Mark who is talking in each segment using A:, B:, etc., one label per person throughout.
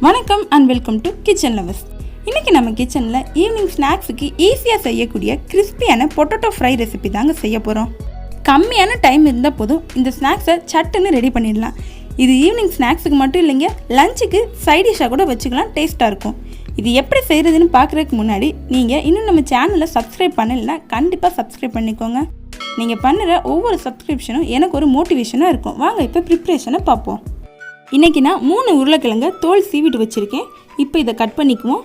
A: வணக்கம் and welcome to kitchen lovers. இன்றைக்கி நம்ம கிச்சனில் ஈவினிங் ஸ்நாக்ஸுக்கு ஈஸியாக செய்யக்கூடிய கிறிஸ்பியான பொட்டேட்டோ ஃப்ரை ரெசிபி தாங்க செய்ய போகிறோம். கம்மியான டைம் இருந்தால் போதும் இந்த ஸ்நாக்ஸை சட்டுன்னு ரெடி பண்ணிடலாம். இது ஈவினிங் ஸ்நாக்ஸுக்கு மட்டும் இல்லைங்க, லஞ்சுக்கு சைட் டிஷ்ஷாக கூட வச்சுக்கலாம், டேஸ்ட்டாக இருக்கும். இது எப்படி செய்கிறதுன்னு பார்க்குறதுக்கு முன்னாடி நீங்கள் இன்னும் நம்ம சேனலை சப்ஸ்கிரைப் பண்ணலைன்னா கண்டிப்பாக சப்ஸ்கிரைப் பண்ணிக்கோங்க. நீங்கள் பண்ணுற ஒவ்வொரு சப்ஸ்கிரிப்ஷனும் எனக்கு ஒரு மோட்டிவேஷனாக இருக்கும். வாங்க இப்போ ப்ரிப்ரேஷனை பார்ப்போம். இன்றைக்கி நான் 3 உருளைக்கிழங்க தோல் சீவிட்டு வச்சுருக்கேன். இப்போ இதை கட் பண்ணிக்குவோம்.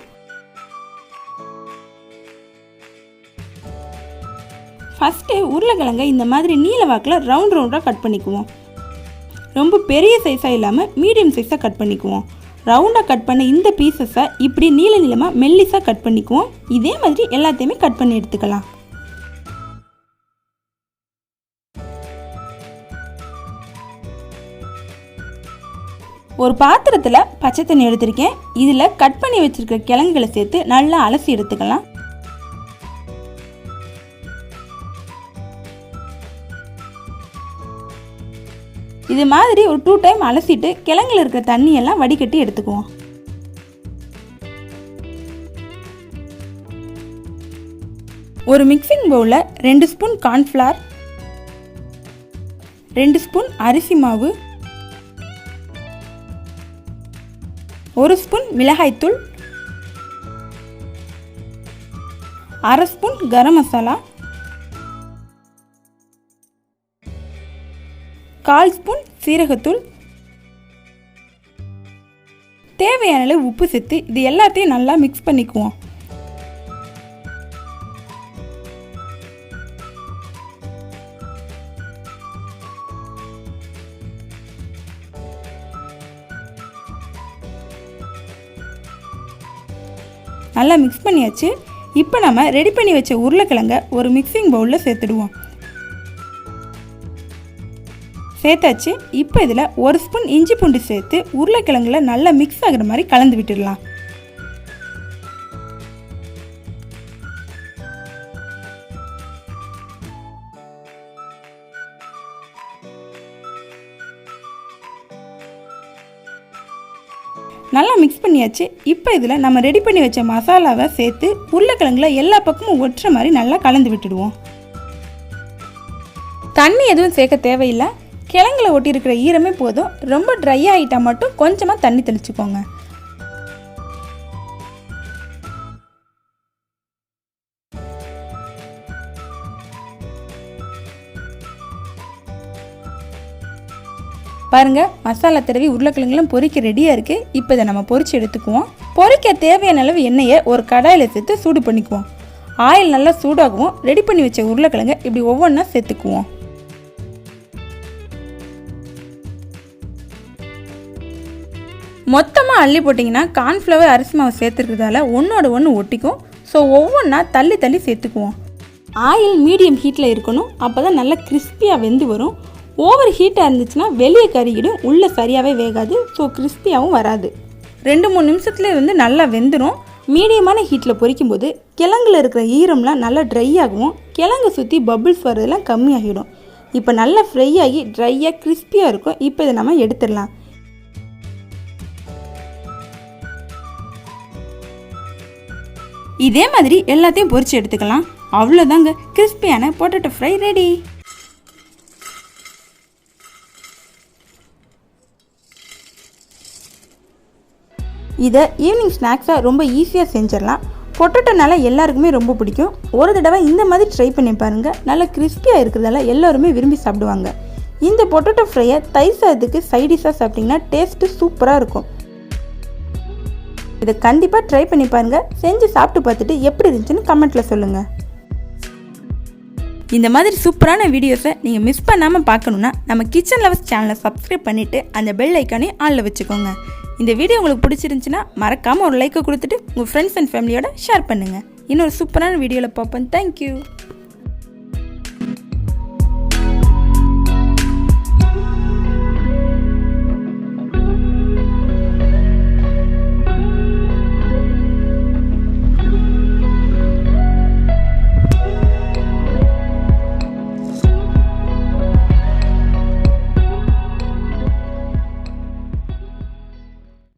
A: ஃபஸ்ட்டு உருளைக்கிழங்க இந்த மாதிரி நீல வாக்கில் ரவுண்டாக கட் பண்ணிக்குவோம். ரொம்ப பெரிய சைஸாக இல்லாமல் மீடியம் சைஸாக கட் பண்ணிக்குவோம். ரவுண்டாக கட் பண்ண இந்த பீசஸை இப்படி நீளமாக மெல்லிஸாக கட் பண்ணிக்குவோம். இதே மாதிரி எல்லாத்தையுமே கட் பண்ணி எடுத்துக்கலாம். ஒரு பாத்திரத்தில் பச்சை தண்ணி எடுத்திருக்கேன். இதில் கட் பண்ணி வச்சுருக்க கிழங்குகளை சேர்த்து நல்லா அலசி எடுத்துக்கலாம். இது மாதிரி ஒரு 2 டைம் அலசிட்டு கிழங்குல இருக்கிற தண்ணியெல்லாம் வடிகட்டி எடுத்துக்குவோம். ஒரு மிக்சிங் பவுலில் 2 ஸ்பூன் கார்ன்ஃப்ளவர், 2 ஸ்பூன் அரிசி மாவு, 1 ஸ்பூன் மிளகாய்த்தூள், 1/2 ஸ்பூன் கரம் மசாலா, 1/4 ஸ்பூன் சீரகத்தூள், தேவையான அளவு உப்பு சேர்த்து இது எல்லாத்தையும் நல்லா மிக்ஸ் பண்ணிக்குவோம். நல்லா மிக்ஸ் பண்ணியாச்சு. இப்போ நம்ம ரெடி பண்ணி வச்ச உருளைக்கிழங்க ஒரு மிக்சிங் பவுலில் சேர்த்துடுவோம். சேர்த்தாச்சு. இப்போ இதில் 1 ஸ்பூன் இஞ்சி பூண்டு சேர்த்து உருளைக்கிழங்குல நல்லா மிக்ஸ் ஆகிற மாதிரி கலந்து விட்டுடலாம். நல்லா மிக்ஸ் பண்ணியாச்சு. இப்போ இதில் நம்ம ரெடி பண்ணி வச்ச மசாலாவை சேர்த்து உருளைக்கிழங்குல எல்லா பக்கமும் ஒட்டுற மாதிரி நல்லா கலந்து விட்டுடுவோம். தண்ணி எதுவும் சேர்க்க தேவையில்லை. கிழங்குல ஒட்டி இருக்கிற ஈரமே போதும். ரொம்ப ட்ரை ஆகிட்டால் மட்டும் கொஞ்சமாக தண்ணி தெளிச்சுக்கோங்க. பாருங்க, மசாலா தடவி உருளைக்கிழங்குலாம் பொரிக்க ரெடியாக இருக்குது. இப்போ இதை நம்ம பொரிச்சு எடுத்துக்குவோம். பொரிக்க தேவையான அளவு எண்ணெயை ஒரு கடாயில் சேர்த்து சூடு பண்ணிக்குவோம். ஆயில் நல்லா சூடாகவும் ரெடி பண்ணி வச்ச உருளைக்கிழங்க இப்படி ஒவ்வொன்றா சேர்த்துக்குவோம். மொத்தமாக அள்ளி போட்டிங்கன்னா கார்ன்ஃப்ளவர் அரிசி மாவு சேர்த்துருக்கிறதால ஒன்றோட ஒன்று ஒட்டிக்கும். ஸோ ஒவ்வொன்றா தள்ளி தள்ளி சேர்த்துக்குவோம். ஆயில் மீடியம் ஹீட்டில் இருக்கணும். அப்போ தான் நல்லா கிறிஸ்பியாக வெந்து வரும். ஓவர் ஹீட்டாக இருந்துச்சுன்னா வெளியே கறியிடும், உள்ளே சரியாகவே வேகாது. ஸோ கிறிஸ்பியாகவும் வராது. 2-3 நிமிஷத்துலேயே நல்லா வெந்துடும். மீடியமான ஹீட்டில் பொரிக்கும்போது கிழங்குல இருக்கிற ஈரம்லாம் நல்லா ட்ரை ஆகும். கிழங்கு சுற்றி பபிள்ஸ் வர்றதெல்லாம் கம்மியாகிடும். இப்போ நல்லா ஃப்ரை ஆகி ட்ரையாக கிறிஸ்பியாக இருக்கும். இப்போ இதை நம்ம எடுத்துடலாம். இதே மாதிரி எல்லாத்தையும் பொரிச்சு எடுத்துக்கலாம். அவ்வளோதாங்க, கிறிஸ்பியான பொட்டேட்டோ ஃப்ரை ரெடி. இதை ஈவினிங் ஸ்நாக்ஸாக ரொம்ப ஈஸியாக செஞ்சிடலாம். பொட்டேட்டோனால எல்லாருக்குமே ரொம்ப பிடிக்கும். ஒரு தடவை இந்த மாதிரி ட்ரை பண்ணி பாருங்கள். நல்லா கிறிஸ்பியாக இருக்கிறதால எல்லோருமே விரும்பி சாப்பிடுவாங்க. இந்த பொட்டேட்டோ ஃப்ரையை தயிர் சாதத்துக்கு சைடிஷாக சாப்பிட்டிங்கன்னா டேஸ்ட்டு சூப்பராக இருக்கும். இதை கண்டிப்பாக ட்ரை பண்ணி பாருங்கள். செஞ்சு சாப்பிட்டு பார்த்துட்டு எப்படி இருந்துச்சுன்னு கமெண்ட்டில் சொல்லுங்கள். இந்த மாதிரி சூப்பரான வீடியோஸை நீங்கள் மிஸ் பண்ணாமல் பார்க்கணுன்னா நம்ம கிச்சன் லவர்ஸ் சேனலை சப்ஸ்கிரைப் பண்ணிவிட்டு அந்த பெல் ஐக்கானே ஆளில் வச்சுக்கோங்க. இந்த வீடியோ உங்களுக்கு பிடிச்சிருந்துச்சுன்னா மறக்காமல் ஒரு லைக்கை கொடுத்துட்டு உங்கள் ஃப்ரெண்ட்ஸ் அண்ட் ஃபேமிலியோட ஷேர் பண்ணுங்கள். இன்னொரு சூப்பரான வீடியோவில் பார்ப்போம். தேங்க்யூ.